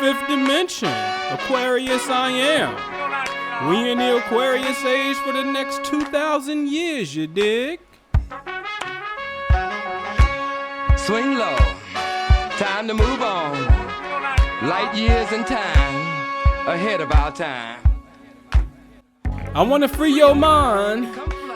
fifth dimension. Aquarius I am. We in the Aquarius age for the next 2,000 years, you dig? Swing low, time to move on. Light years in time, ahead of our time. I want to free your mind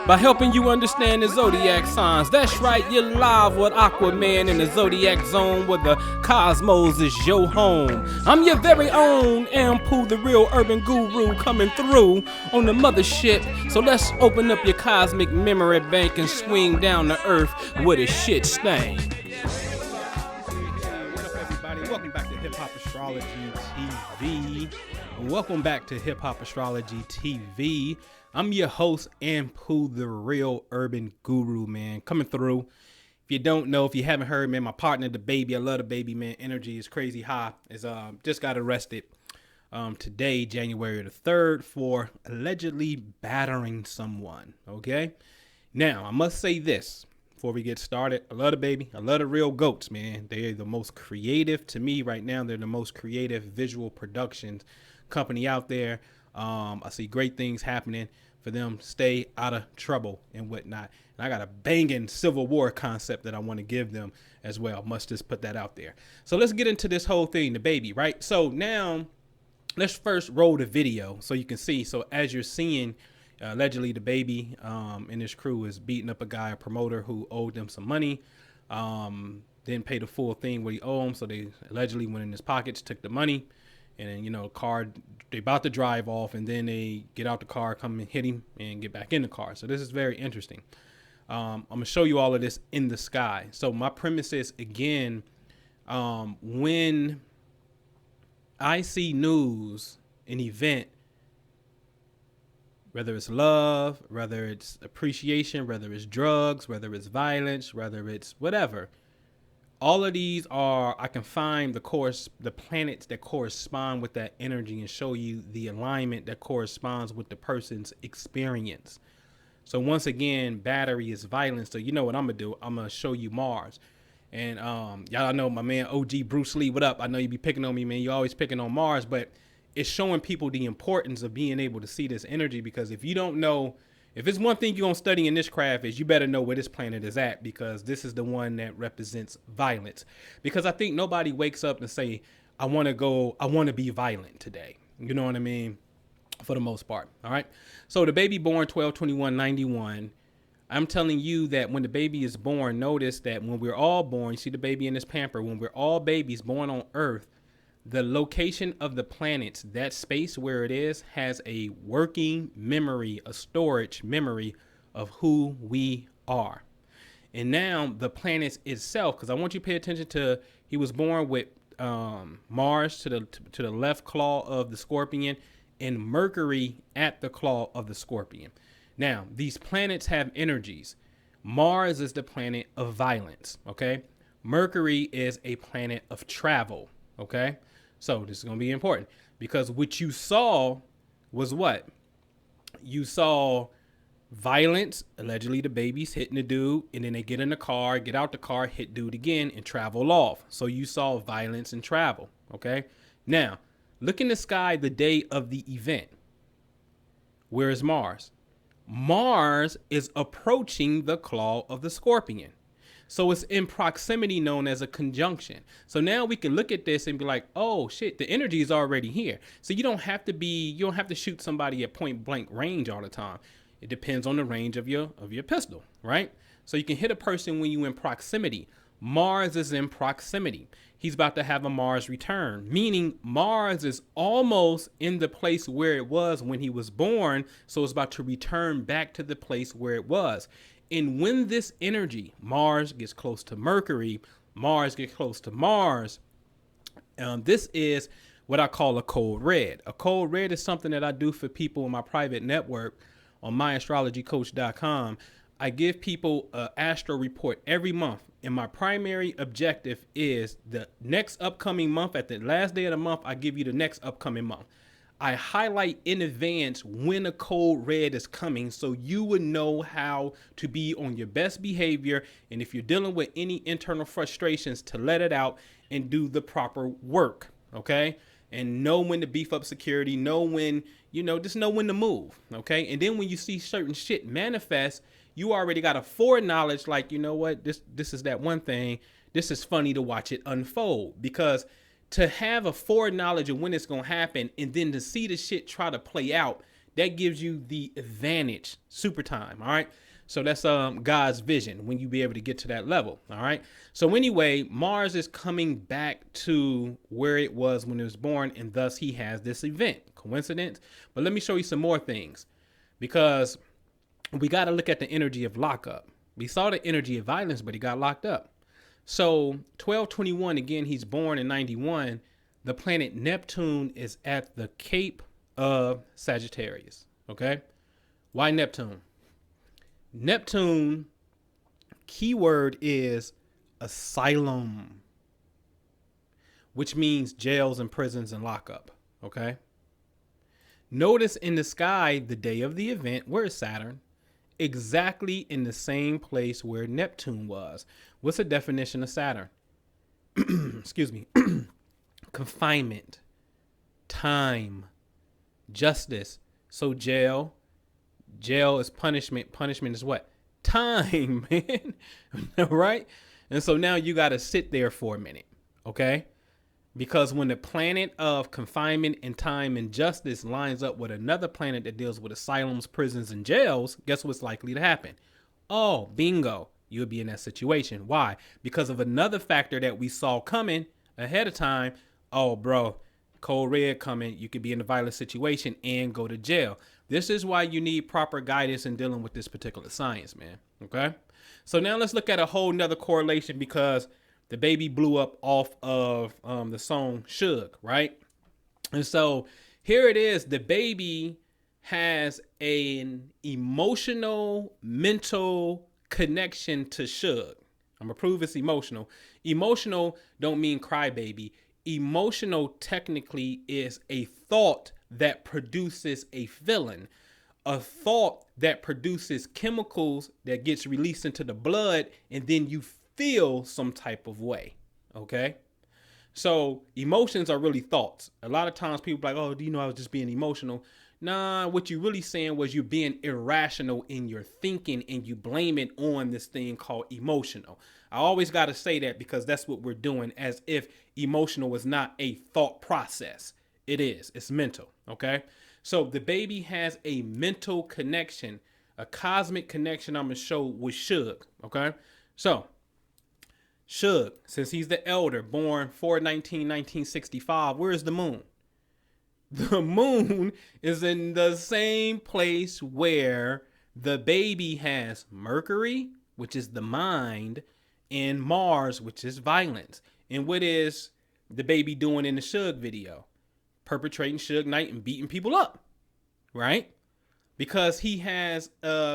by helping you understand the zodiac signs. That's right, you're live with Aquaman in the zodiac zone where the cosmos is your home. I'm your very own Ampu, the real urban guru, coming through on the mothership. So let's open up your cosmic memory bank and swing down to earth where the shit stain. What up, everybody? Welcome back to Hip Hop Astrology TV. Welcome back to Hip Hop Astrology TV. I'm your host, Ampu, the real urban guru, man, coming through. If you don't know, if you haven't heard, man, my partner, the baby, I love the baby, man. Energy is crazy high. Is just got arrested today, January the 3rd, for allegedly battering someone. Okay. Now, I must say this before we get started. I love the baby. I love the real goats, man. They're the most creative to me right now. They're the most creative visual productions company out there. I see great things happening for them to stay out of trouble and whatnot. And I got a banging Civil War concept that I want to give them as well. Must just put that out there. So let's get into this whole thing, the baby, right? So now let's first roll the video so you can see. So as you're seeing, allegedly the baby and his crew is beating up a guy, a promoter who owed them some money. Didn't pay the full thing what he owed him. So they allegedly went in his pockets, took the money. And then, you know, car, they about to drive off, and then they get out the car, come and hit him, and get back in the car. So this is very interesting. I'm going to show you all of this in the sky. So my premise is, again, when I see news, an event, whether it's love, whether it's appreciation, whether it's drugs, whether it's violence, whether it's whatever, all of these are, I can find the planets that correspond with that energy and show you the alignment that corresponds with the person's experience. So once again, battery is violence. So you know what I'm gonna do? I'm gonna show you Mars. And y'all know my man OG Bruce Lee, what up? I know you be picking on me, man. You always picking on Mars, but it's showing people the importance of being able to see this energy, because if you don't know, if it's one thing you're going to study in this craft, is you better know where this planet is at, because this is the one that represents violence. Because I think nobody wakes up and say, I want to be violent today. You know what I mean? For the most part. All right. So the baby born 12/21/91. I'm telling you that when the baby is born, notice that when we're all born, you see the baby in this pamper, when we're all babies born on Earth, the location of the planets, that space where it is, has a working memory, a storage memory of who we are. And now the planets itself, because I want you to pay attention to, he was born with Mars to the left claw of the scorpion and Mercury at the claw of the scorpion. Now, these planets have energies. Mars is the planet of violence, okay? Mercury is a planet of travel, okay? So this is going to be important, because what you saw was what? You saw violence, allegedly the babies hitting the dude, and then they get in the car, get out the car, hit dude again, and travel off. So you saw violence and travel, okay? Now, look in the sky the day of the event. Where is Mars? Mars is approaching the claw of the scorpion. So it's in proximity, known as a conjunction. So now we can look at this and be like, oh shit, the energy is already here. So you don't have to shoot somebody at point blank range all the time. It depends on the range of your pistol, right? So you can hit a person when you're in proximity. Mars is in proximity. He's about to have a Mars return, meaning Mars is almost in the place where it was when he was born. So it's about to return back to the place where it was. And when this energy, Mars gets close to Mercury, Mars gets close to Mars, this is what I call a cold red. A cold red is something that I do for people in my private network on myastrologycoach.com. I give people an astro report every month. And my primary objective is the next upcoming month. At the last day of the month, I give you the next upcoming month. I highlight in advance when a cold red is coming, so you would know how to be on your best behavior. And if you're dealing with any internal frustrations, to let it out and do the proper work. Okay. and know when to beef up security, know when, just know when to move. Okay. And then when you see certain shit manifest, you already got a foreknowledge, like, you know what, this is that one thing. This is funny to watch it unfold, because to have a foreknowledge of when it's going to happen and then to see the shit try to play out, that gives you the advantage, super time. All right. So that's God's vision when you be able to get to that level. All right. So anyway, Mars is coming back to where it was when it was born, and thus he has this event. Coincidence? But let me show you some more things, because we got to look at the energy of lockup. We saw the energy of violence, but he got locked up. So 1221, again, he's born in 91. The planet Neptune is at the Cape of Sagittarius. Okay. Why Neptune? Neptune, keyword is asylum, which means jails and prisons and lockup. Okay. Notice in the sky, the day of the event, where's Saturn? Exactly in the same place where Neptune was. What's the definition of Saturn? Excuse me. Confinement, time, justice. So jail is punishment. Punishment is what? Time, man. Right? And so now you got to sit there for a minute. Okay. Because when the planet of confinement and time and justice lines up with another planet that deals with asylums, prisons, and jails, guess what's likely to happen? Oh, bingo. You'll be in that situation. Why? Because of another factor that we saw coming ahead of time. Oh, bro, code red coming. You could be in a violent situation and go to jail. This is why you need proper guidance in dealing with this particular science, man. Okay. So now let's look at a whole nother correlation, because the baby blew up off of the song Suge, right? And so here it is. The baby has an emotional, mental connection to Suge. I'm gonna prove it's emotional. Emotional don't mean crybaby. Emotional technically is a thought that produces a feeling. A thought that produces chemicals that gets released into the blood, and then you feel some type of way. Okay. So emotions are really thoughts. A lot of times people are like, oh, do you know I was just being emotional? Nah, what you really saying was you're being irrational in your thinking, and you blame it on this thing called emotional. I always got to say that, because that's what we're doing, as if emotional is not a thought process. It is. It's mental. Okay. So the baby has a mental connection, a cosmic connection I'm going to show with Suge. Okay. So Suge, since he's the elder, born 4/19/1965, where is the moon? The moon is in the same place where the baby has Mercury, which is the mind, and Mars, which is violence. And what is the baby doing in the Suge video? Perpetrating Suge Knight and beating people up, right? Because he has,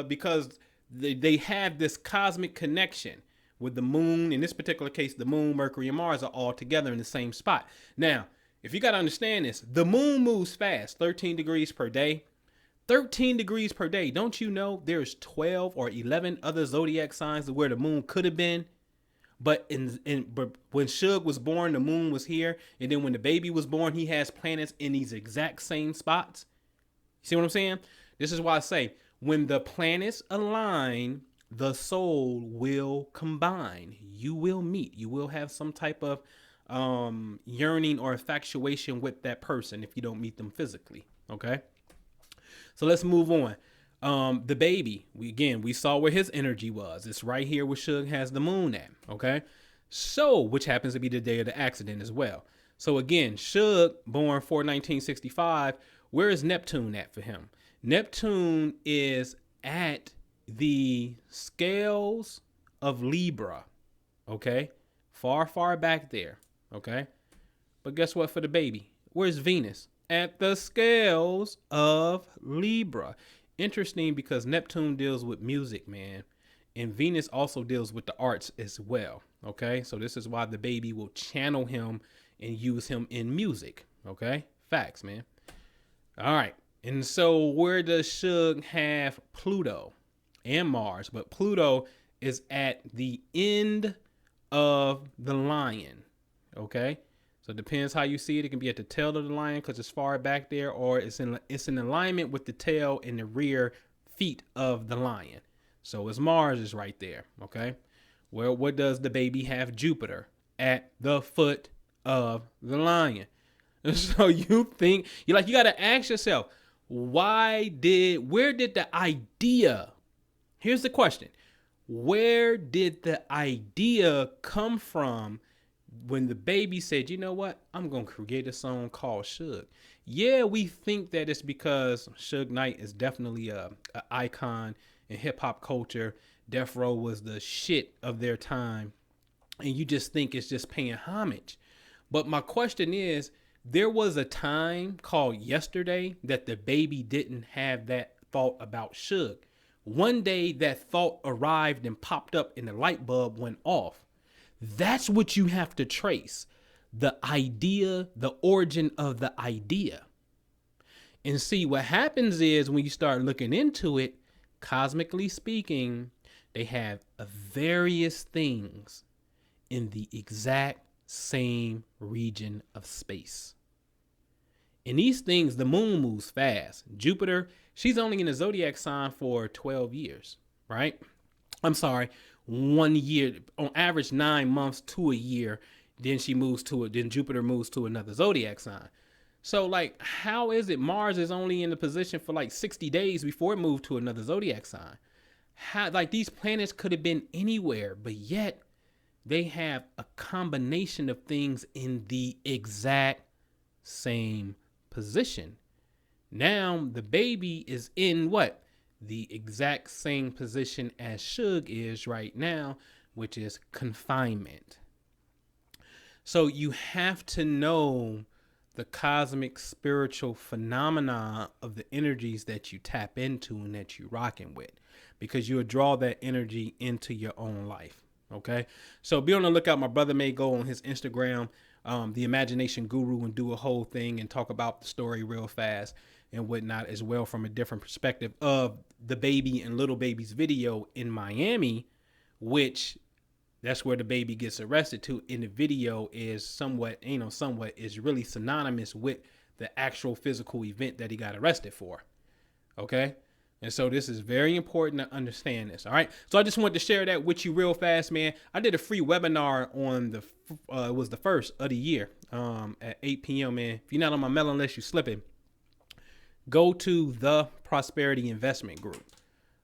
because they have this cosmic connection with the moon. In this particular case, the moon, Mercury, and Mars are all together in the same spot. Now, if you got to understand this, the moon moves fast, 13 degrees per day. 13 degrees per day. Don't you know there's 12 or 11 other zodiac signs where the moon could have been? But but when Suge was born, the moon was here. And then when the baby was born, he has planets in these exact same spots. You see what I'm saying? This is why I say, when the planets align, the soul will combine. You will meet. You will have some type of yearning or infatuation with that person if you don't meet them physically. Okay. So let's move on. The baby, we saw where his energy was. It's right here where Suge has the moon at. Okay. So, which happens to be the day of the accident as well. So again, Suge, born 4/19/65, where is Neptune at for him? Neptune is at the scales of Libra. Okay. Far, far back there. Okay. But guess what for the baby? Where's Venus? At the scales of Libra. Interesting, because Neptune deals with music, man. And Venus also deals with the arts as well. Okay. So this is why the baby will channel him and use him in music. Okay. Facts, man. All right. And so where does Suge have Pluto and Mars? But Pluto is at the end of the lion. Okay. So it depends how you see it. It can be at the tail of the lion because it's far back there, or it's in alignment with the tail and the rear feet of the lion. So it's Mars is right there. Okay. Well, what does the baby have? Jupiter at the foot of the lion. So you got to ask yourself, where did the idea, here's the question. Where did the idea come from when the baby said, you know what, I'm going to create a song called Suge? Yeah, we think that it's because Suge Knight is definitely a icon in hip hop culture. Death Row was the shit of their time. And you just think it's just paying homage. But my question is, there was a time called yesterday that the baby didn't have that thought about Suge. One day that thought arrived and popped up and the light bulb went off. That's what you have to trace. The idea, the origin of the idea. And see, what happens is when you start looking into it, cosmically speaking, they have various things in the exact same region of space. And these things, the moon moves fast. Jupiter, she's only in the zodiac sign for 12 years, right? I'm sorry, 1 year, on average 9 months to a year. Then then Jupiter moves to another zodiac sign. So like, how is it Mars is only in the position for like 60 days before it moved to another zodiac sign? How, like, these planets could have been anywhere, but yet they have a combination of things in the exact same position. Now the baby is in what? The exact same position as Suge is right now, which is confinement. So you have to know the cosmic spiritual phenomena of the energies that you tap into and that you're rocking with, because you'll draw that energy into your own life. Okay. So be on the lookout. My brother may go on his Instagram, the Imagination Guru, and do a whole thing and talk about the story real fast and whatnot as well, from a different perspective of the baby and little baby's video in Miami, which that's where the baby gets arrested to. In the video is somewhat is really synonymous with the actual physical event that he got arrested for. Okay. And so this is very important to understand this. All right. So I just wanted to share that with you real fast, man. I did a free webinar on it was the first of the year at 8 p.m. Man, if you're not on my mailing list, you're slipping. Go to the Prosperity Investment Group.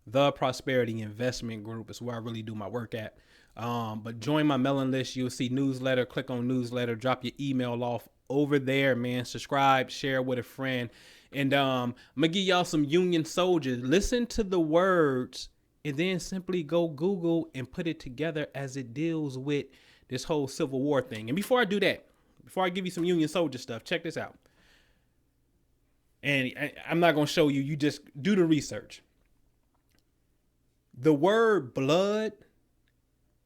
The Prosperity Investment Group is where I really do my work at. But join my mailing list. You'll see newsletter. Click on newsletter. Drop your email off over there, man. Subscribe. Share with a friend. And I'm going to give y'all some Union Soldier. Listen to the words and then simply go Google and put it together as it deals with this whole Civil War thing. And before I do that, before I give you some Union Soldier stuff, check this out. And I'm not going to show you. You just do the research. The word blood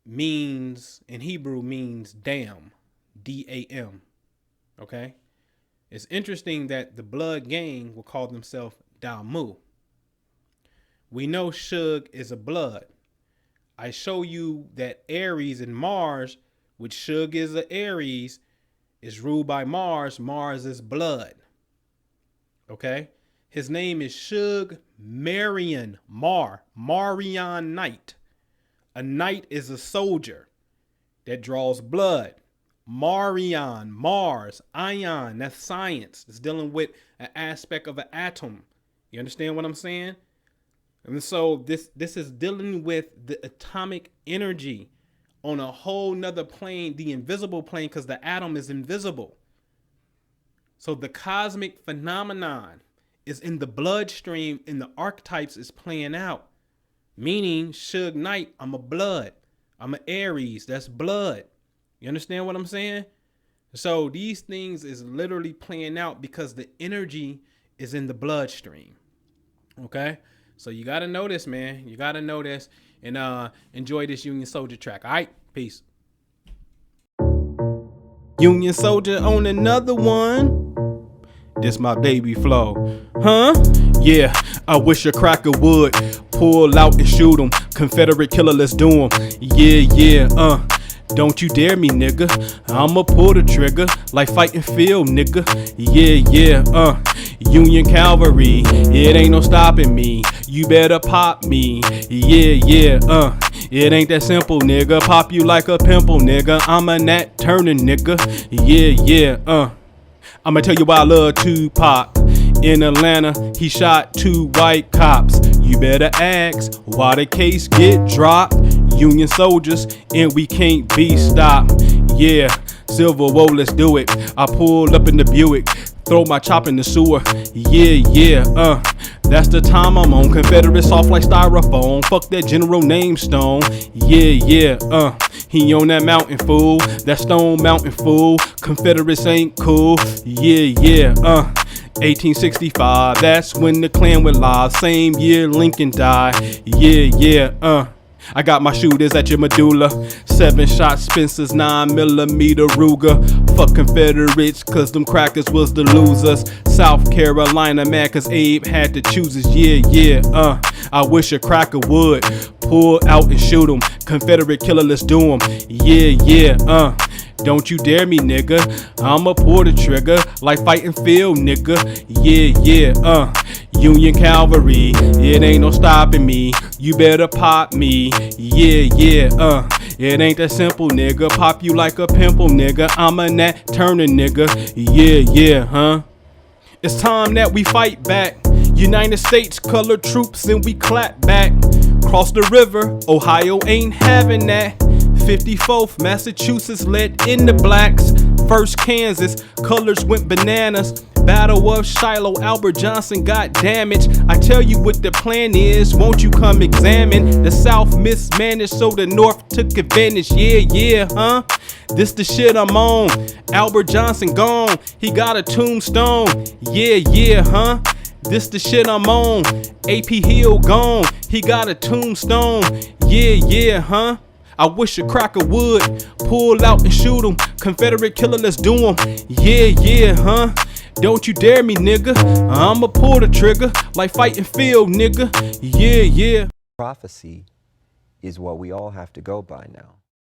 means, in Hebrew, means dam. D-A-M. Okay? It's interesting that the blood gang will call themselves Damu. We know Suge is a blood. I show you that Aries and Mars, which Suge is a Aries, is ruled by Mars. Mars is blood. Okay? His name is Suge Marion Marion Knight. A knight is a soldier that draws blood. Marion, Mars, ion, that's science. It's dealing with an aspect of an atom. You understand what I'm saying? And so this is dealing with the atomic energy on a whole nother plane, the invisible plane, because the atom is invisible. So the cosmic phenomenon is in the bloodstream and the archetypes is playing out. Meaning, Suge Knight, I'm a blood. I'm an Aries, that's blood. You understand what I'm saying? So these things is literally playing out because the energy is in the bloodstream. Okay? So you got to know this, man. You got to know this. And enjoy this Union Soldier track. All right? Peace. Union Soldier on another one. This my baby flow. Huh? Yeah, I wish a cracker would pull out and shoot him. Confederate killer, let's do him. Yeah. Don't you dare me, nigga. I'ma pull the trigger like fighting Phil, nigga. Yeah, Union Cavalry. It ain't no stopping me. You better pop me. Yeah, It ain't that simple, nigga. Pop you like a pimple, nigga. I'm a Nat Turner, nigga. Yeah, I'ma tell you why I love Tupac. In Atlanta, he shot 2 white cops. You better ask why the case get dropped. Union soldiers, and we can't be stopped. Yeah, Civil War, let's do it. I pulled up in the Buick, throw my chop in the sewer. Yeah, that's the time I'm on. Confederate soft like styrofoam. Fuck that general name Stone. Yeah, he on that mountain, fool. That Stone Mountain, fool. Confederates ain't cool. Yeah, 1865, that's when the Klan went live. Same year Lincoln died. Yeah, I got my shooters at your medulla. 7-shot Spencer's 9mm Ruger. Fuck Confederates, cause them crackers was the losers. South Carolina mad cause Abe had to choose us. Yeah, I wish a cracker would pull out and shoot him. Confederate killer, let's do him. Yeah, don't you dare me, nigga. I'ma pull the trigger like fighting Phil, nigga. Yeah, Union Cavalry. It ain't no stopping me. You better pop me. Yeah, it ain't that simple, nigga. Pop you like a pimple, nigga. I'm a Nat Turner, nigga. Yeah, It's time that we fight back. United States colored troops and we clap back. Cross the river, Ohio ain't having that. 54th, Massachusetts let in the blacks. First Kansas, colors went bananas. Battle of Shiloh, Albert Johnson got damaged. I tell you what the plan is, won't you come examine? The South mismanaged, so the North took advantage. Yeah, This the shit I'm on. Albert Johnson gone, he got a tombstone. Yeah, This the shit I'm on. AP Hill gone, he got a tombstone. Yeah, I wish a cracker would pull out and shoot him. Confederate killer, let's do him. Yeah, Don't you dare me, nigga. I'ma pull the trigger like fighting Phil, nigga. Yeah. Prophecy is what we all have to go by now.